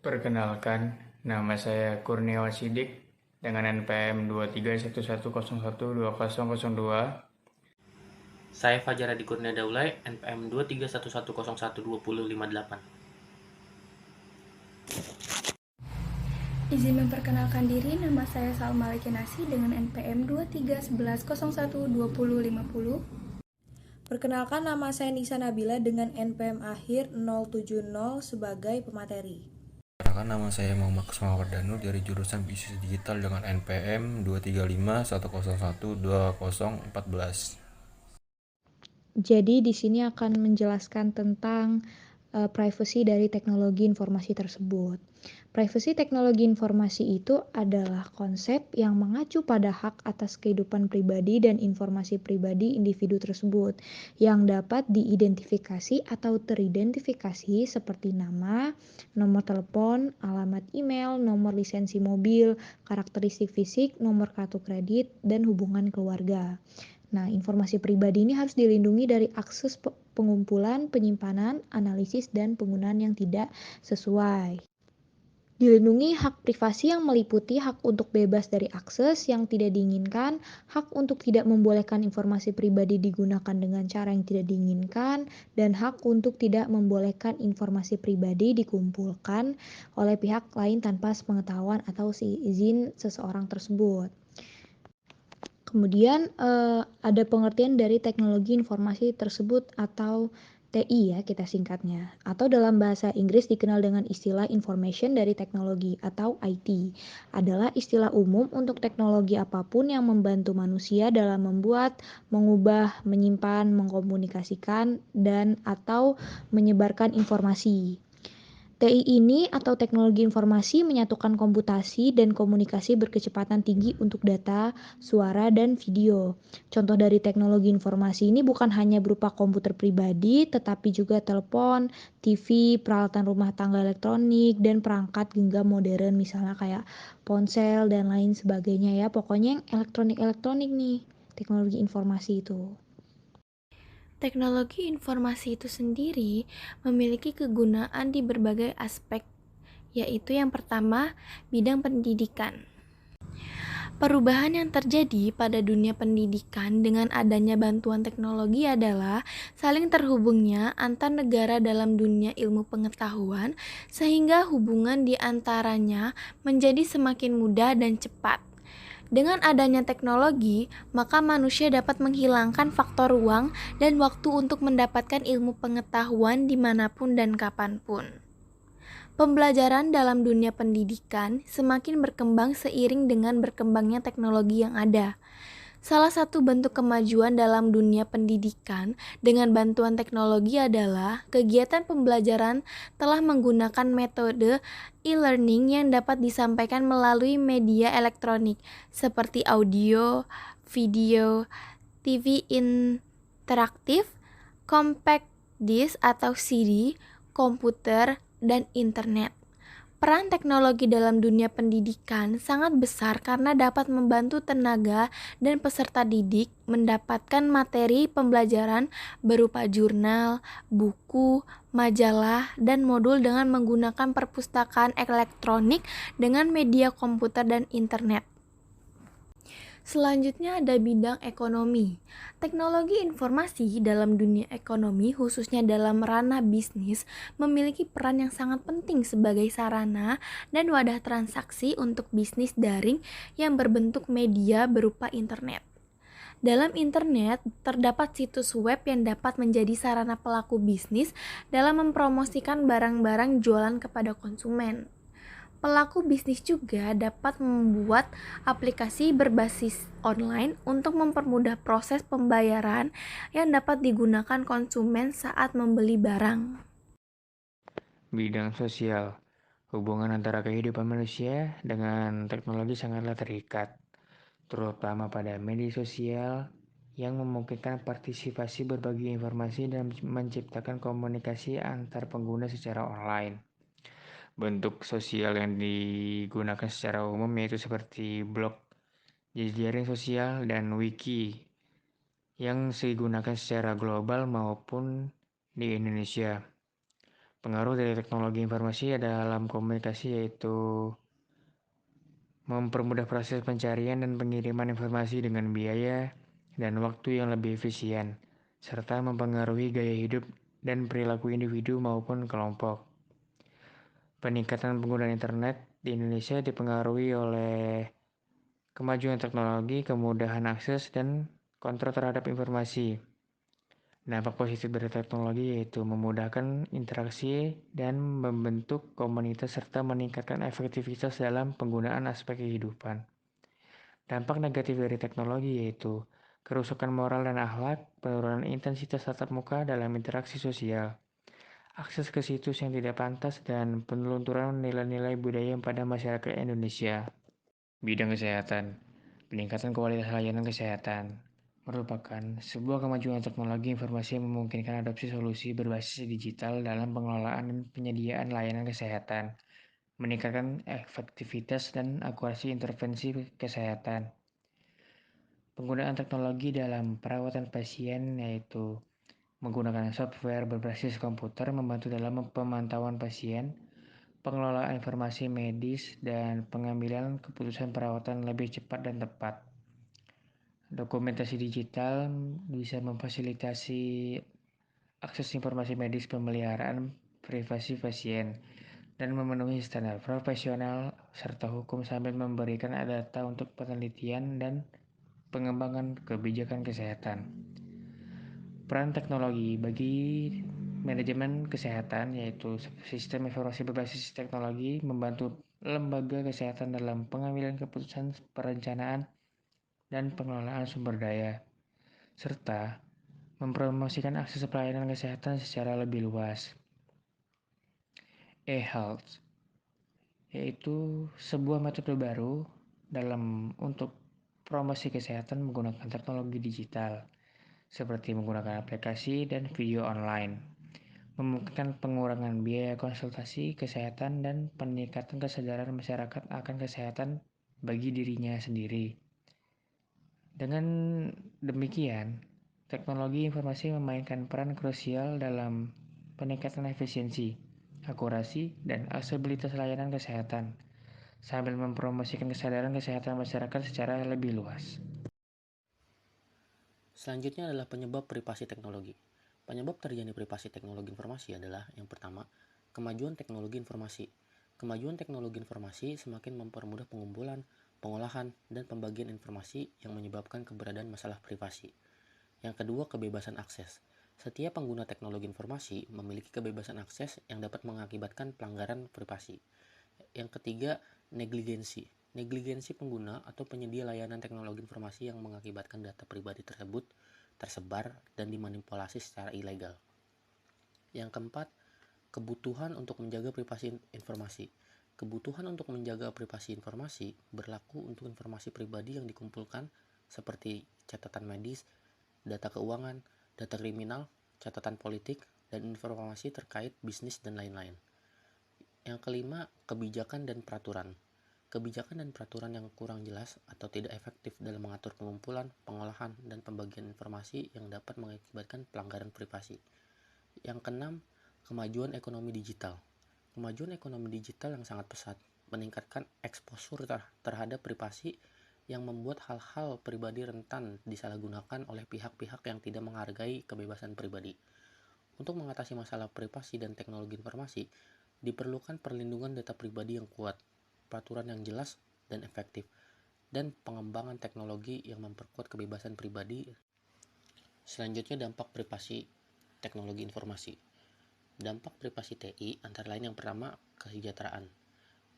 Perkenalkan, nama saya Kurniawan Sidik dengan NPM 2311012002. Saya Fajar Adi Kurnia Daulay, NPM 2311012058. Izin memperkenalkan diri, nama saya Salma Lekinasi dengan NPM 2311012050. Perkenalkan, nama saya Nisa Nabila dengan NPM akhir 070 sebagai pemateri. Perkenalkan, nama saya Muhammad Kusuma Wardanu dari jurusan Bisnis Digital dengan NPM 23510122014. Jadi di sini akan menjelaskan tentang privasi dari teknologi informasi tersebut. Privasi teknologi informasi itu adalah konsep yang mengacu pada hak atas kehidupan pribadi dan informasi pribadi individu tersebut yang dapat diidentifikasi atau teridentifikasi seperti nama, nomor telepon, alamat email, nomor lisensi mobil, karakteristik fisik, nomor kartu kredit, dan hubungan keluarga. Nah, informasi pribadi ini harus dilindungi dari akses pengumpulan, penyimpanan, analisis, dan penggunaan yang tidak sesuai. Dilindungi hak privasi yang meliputi hak untuk bebas dari akses yang tidak diinginkan, hak untuk tidak membolehkan informasi pribadi digunakan dengan cara yang tidak diinginkan, dan hak untuk tidak membolehkan informasi pribadi dikumpulkan oleh pihak lain tanpa sepengetahuan atau seizin seseorang tersebut. Kemudian ada pengertian dari teknologi informasi tersebut atau TI ya kita singkatnya, atau dalam bahasa Inggris dikenal dengan istilah information dari teknologi atau IT, adalah istilah umum untuk teknologi apapun yang membantu manusia dalam membuat, mengubah, menyimpan, mengkomunikasikan, dan atau menyebarkan informasi. TI ini atau teknologi informasi menyatukan komputasi dan komunikasi berkecepatan tinggi untuk data, suara, dan video. Contoh dari teknologi informasi ini bukan hanya berupa komputer pribadi, tetapi juga telepon, TV, peralatan rumah tangga elektronik, dan perangkat genggam modern misalnya kayak ponsel dan lain sebagainya ya. Pokoknya yang elektronik-elektronik nih, teknologi informasi itu. Teknologi informasi itu sendiri memiliki kegunaan di berbagai aspek, yaitu yang pertama, bidang pendidikan. Perubahan yang terjadi pada dunia pendidikan dengan adanya bantuan teknologi adalah saling terhubungnya antar negara dalam dunia ilmu pengetahuan, sehingga hubungan di antaranya menjadi semakin mudah dan cepat. Dengan adanya teknologi, maka manusia dapat menghilangkan faktor ruang dan waktu untuk mendapatkan ilmu pengetahuan dimanapun dan kapanpun. Pembelajaran dalam dunia pendidikan semakin berkembang seiring dengan berkembangnya teknologi yang ada. Salah satu bentuk kemajuan dalam dunia pendidikan dengan bantuan teknologi adalah kegiatan pembelajaran telah menggunakan metode e-learning yang dapat disampaikan melalui media elektronik seperti audio, video, TV interaktif, compact disc atau CD, komputer, dan internet. Peran teknologi dalam dunia pendidikan sangat besar karena dapat membantu tenaga dan peserta didik mendapatkan materi pembelajaran berupa jurnal, buku, majalah, dan modul dengan menggunakan perpustakaan elektronik dengan media komputer dan internet. Selanjutnya ada bidang ekonomi. Teknologi informasi dalam dunia ekonomi, khususnya dalam ranah bisnis, memiliki peran yang sangat penting sebagai sarana dan wadah transaksi untuk bisnis daring yang berbentuk media berupa internet. Dalam internet, terdapat situs web yang dapat menjadi sarana pelaku bisnis dalam mempromosikan barang-barang jualan kepada konsumen. Pelaku bisnis juga dapat membuat aplikasi berbasis online untuk mempermudah proses pembayaran yang dapat digunakan konsumen saat membeli barang. Bidang sosial. Hubungan antara kehidupan manusia dengan teknologi sangatlah terikat, terutama pada media sosial yang memungkinkan partisipasi berbagi informasi dan menciptakan komunikasi antar pengguna secara online. Bentuk sosial yang digunakan secara umum yaitu seperti blog, jejaring sosial, dan wiki yang digunakan secara global maupun di Indonesia. Pengaruh dari teknologi informasi dalam komunikasi yaitu mempermudah proses pencarian dan pengiriman informasi dengan biaya dan waktu yang lebih efisien, serta mempengaruhi gaya hidup dan perilaku individu maupun kelompok. Peningkatan penggunaan internet di Indonesia dipengaruhi oleh kemajuan teknologi, kemudahan akses, dan kontrol terhadap informasi. Dampak positif dari teknologi yaitu memudahkan interaksi dan membentuk komunitas serta meningkatkan efektivitas dalam penggunaan aspek kehidupan. Dampak negatif dari teknologi yaitu kerusakan moral dan akhlak, penurunan intensitas tatap muka dalam interaksi sosial, akses ke situs yang tidak pantas, dan penelunturan nilai-nilai budaya pada masyarakat Indonesia. Bidang kesehatan, peningkatan kualitas layanan kesehatan merupakan sebuah kemajuan teknologi informasi yang memungkinkan adopsi solusi berbasis digital dalam pengelolaan dan penyediaan layanan kesehatan, meningkatkan efektivitas dan akurasi intervensi kesehatan. Penggunaan teknologi dalam perawatan pasien yaitu menggunakan software berbasis komputer membantu dalam pemantauan pasien, pengelolaan informasi medis, dan pengambilan keputusan perawatan lebih cepat dan tepat. Dokumentasi digital bisa memfasilitasi akses informasi medis, pemeliharaan privasi pasien, dan memenuhi standar profesional serta hukum sambil memberikan data untuk penelitian dan pengembangan kebijakan kesehatan. Peran teknologi bagi manajemen kesehatan yaitu sistem informasi berbasis teknologi membantu lembaga kesehatan dalam pengambilan keputusan, perencanaan, dan pengelolaan sumber daya, serta mempromosikan akses pelayanan kesehatan secara lebih luas. E-health yaitu sebuah metode baru untuk promosi kesehatan menggunakan teknologi digital, seperti menggunakan aplikasi dan video online, memungkinkan pengurangan biaya konsultasi kesehatan dan peningkatan kesadaran masyarakat akan kesehatan bagi dirinya sendiri. Dengan demikian, teknologi informasi memainkan peran krusial dalam peningkatan efisiensi, akurasi, dan aksesibilitas layanan kesehatan, sambil mempromosikan kesadaran kesehatan masyarakat secara lebih luas. Selanjutnya adalah penyebab privasi teknologi. Penyebab terjadinya privasi teknologi informasi adalah yang pertama, kemajuan teknologi informasi. Kemajuan teknologi informasi semakin mempermudah pengumpulan, pengolahan, dan pembagian informasi yang menyebabkan keberadaan masalah privasi. Yang kedua, kebebasan akses. Setiap pengguna teknologi informasi memiliki kebebasan akses yang dapat mengakibatkan pelanggaran privasi. Yang ketiga, negligensi. Negligensi pengguna atau penyedia layanan teknologi informasi yang mengakibatkan data pribadi tersebut tersebar dan dimanipulasi secara ilegal. Yang keempat, kebutuhan untuk menjaga privasi informasi. Kebutuhan untuk menjaga privasi informasi berlaku untuk informasi pribadi yang dikumpulkan seperti catatan medis, data keuangan, data kriminal, catatan politik, dan informasi terkait bisnis dan lain-lain. Yang kelima, kebijakan dan peraturan. Kebijakan dan peraturan yang kurang jelas atau tidak efektif dalam mengatur pengumpulan, pengolahan, dan pembagian informasi yang dapat mengakibatkan pelanggaran privasi. Yang keenam, kemajuan ekonomi digital. Kemajuan ekonomi digital yang sangat pesat meningkatkan eksposur terhadap privasi yang membuat hal-hal pribadi rentan disalahgunakan oleh pihak-pihak yang tidak menghargai kebebasan pribadi. Untuk mengatasi masalah privasi dan teknologi informasi, diperlukan perlindungan data pribadi yang kuat, peraturan yang jelas dan efektif, dan pengembangan teknologi yang memperkuat kebebasan pribadi. Selanjutnya, dampak privasi teknologi informasi. Dampak privasi TI antara lain yang pertama, kesejahteraan.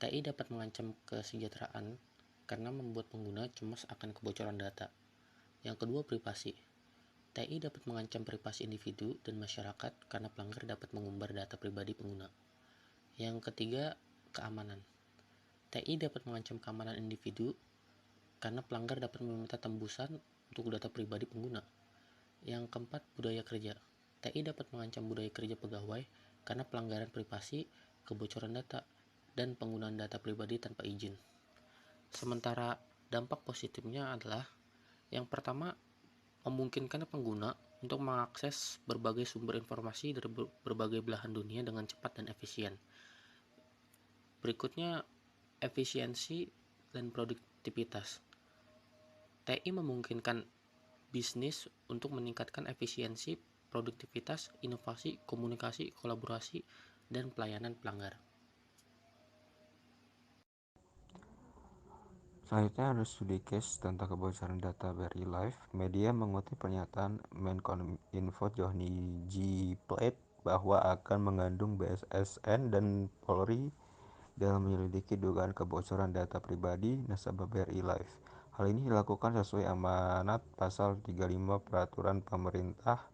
TI dapat mengancam kesejahteraan karena membuat pengguna cemas akan kebocoran data. Yang kedua, privasi. TI dapat mengancam privasi individu dan masyarakat karena pelanggar dapat mengumbar data pribadi pengguna. Yang ketiga, keamanan. TI dapat mengancam keamanan individu karena pelanggar dapat meminta tembusan untuk data pribadi pengguna. Yang keempat, budaya kerja. TI dapat mengancam budaya kerja pegawai karena pelanggaran privasi, kebocoran data, dan penggunaan data pribadi tanpa izin. Sementara dampak positifnya adalah yang pertama, memungkinkan pengguna untuk mengakses berbagai sumber informasi dari berbagai belahan dunia dengan cepat dan efisien. Berikutnya, efisiensi dan produktivitas. TI memungkinkan bisnis untuk meningkatkan efisiensi, produktivitas, inovasi, komunikasi, kolaborasi, dan pelayanan pelanggan. Selanjutnya ada studi case tentang kebocoran data BRI Live. Media mengutip pernyataan Menkominfo Johnny G. Plate bahwa akan mengandung BSSN dan Polri dalam menyelidiki dugaan kebocoran data pribadi nasabah BRI Live. Hal ini dilakukan sesuai amanat pasal 35 Peraturan Pemerintah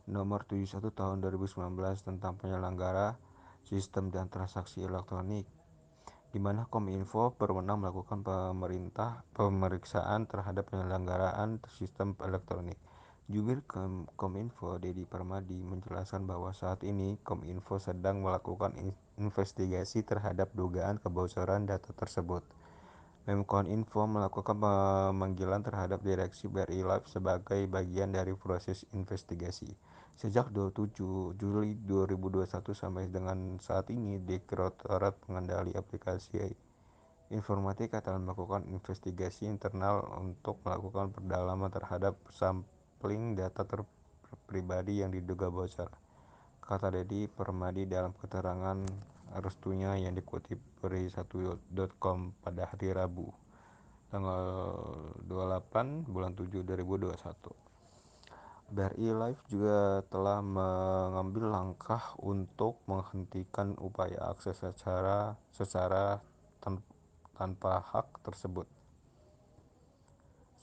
Nomor 71 Tahun 2019 tentang penyelenggara sistem dan transaksi elektronik, di mana Kominfo berwenang melakukan pemeriksaan terhadap penyelenggaraan sistem elektronik. Jubir Kominfo Dedi Permadi menjelaskan bahwa saat ini Kominfo sedang melakukan investigasi terhadap dugaan kebocoran data tersebut. Menkominfo melakukan pemanggilan terhadap Direksi BRI Live sebagai bagian dari proses investigasi. Sejak 27 Juli 2021 sampai dengan saat ini, Direktorat Pengendali Aplikasi Informatika telah melakukan investigasi internal untuk melakukan pendalaman terhadap sampling data pribadi yang diduga bocor, kata Dedi Permadi dalam keterangan restunya yang dikutip dari 1.com pada hari Rabu, tanggal 28 bulan 7 2021. BRI Live juga telah mengambil langkah untuk menghentikan upaya akses secara tanpa hak tersebut.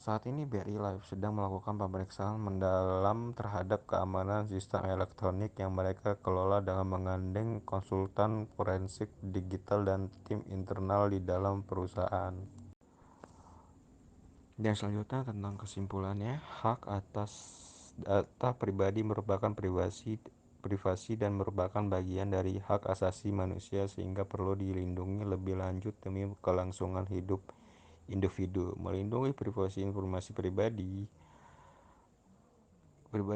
Saat ini BRI Live sedang melakukan pemeriksaan mendalam terhadap keamanan sistem elektronik yang mereka kelola dengan menggandeng konsultan forensik digital dan tim internal di dalam perusahaan. Dan selanjutnya tentang kesimpulannya, hak atas data pribadi merupakan privasi dan merupakan bagian dari hak asasi manusia sehingga perlu dilindungi lebih lanjut demi kelangsungan hidup individu. Melindungi privasi informasi pribadi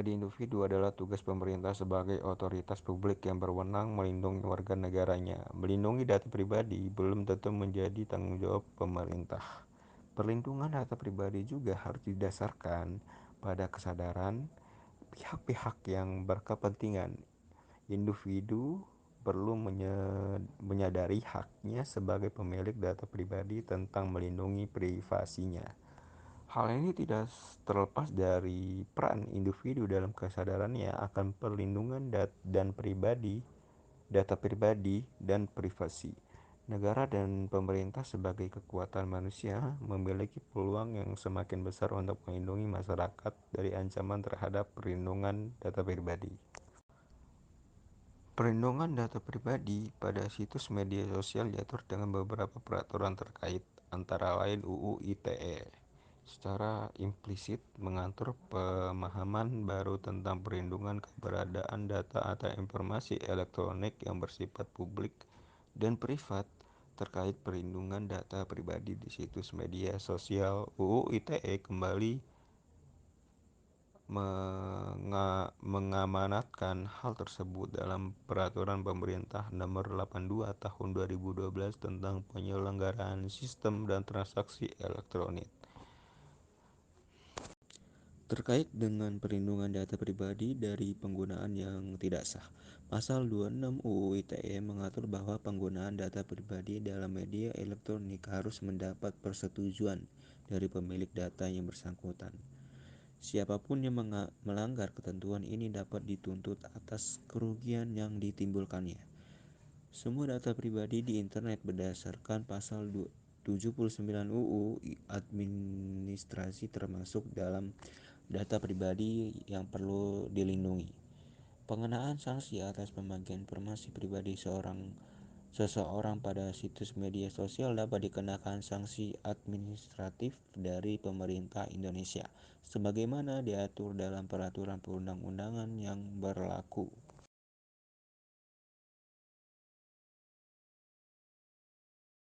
individu adalah tugas pemerintah sebagai otoritas publik yang berwenang melindungi warga negaranya. Melindungi data pribadi belum tentu menjadi tanggung jawab pemerintah. Perlindungan data pribadi juga harus didasarkan pada kesadaran pihak-pihak yang berkepentingan. Individu perlu menyadari haknya sebagai pemilik data pribadi tentang melindungi privasinya. Hal ini tidak terlepas dari peran individu dalam kesadarannya akan perlindungan data pribadi dan privasi. Negara dan pemerintah sebagai kekuatan manusia memiliki peluang yang semakin besar untuk melindungi masyarakat dari ancaman terhadap perlindungan data pribadi. Perlindungan data pribadi pada situs media sosial diatur dengan beberapa peraturan terkait, antara lain UU ITE. Secara implisit mengatur pemahaman baru tentang perlindungan keberadaan data atau informasi elektronik yang bersifat publik dan privat. Terkait perlindungan data pribadi di situs media sosial, UU ITE kembali mengamanatkan hal tersebut dalam Peraturan Pemerintah Nomor 82 Tahun 2012 tentang penyelenggaraan sistem dan transaksi elektronik. Terkait dengan perlindungan data pribadi dari penggunaan yang tidak sah, Pasal 26 UU ITE mengatur bahwa penggunaan data pribadi dalam media elektronik harus mendapat persetujuan dari pemilik data yang bersangkutan. Siapapun yang melanggar ketentuan ini dapat dituntut atas kerugian yang ditimbulkannya. Semua data pribadi di internet berdasarkan Pasal 79 UU Administrasi termasuk dalam data pribadi yang perlu dilindungi. Pengenaan sanksi atas pembagian informasi pribadi seseorang pada situs media sosial dapat dikenakan sanksi administratif dari pemerintah Indonesia sebagaimana diatur dalam peraturan perundang-undangan yang berlaku.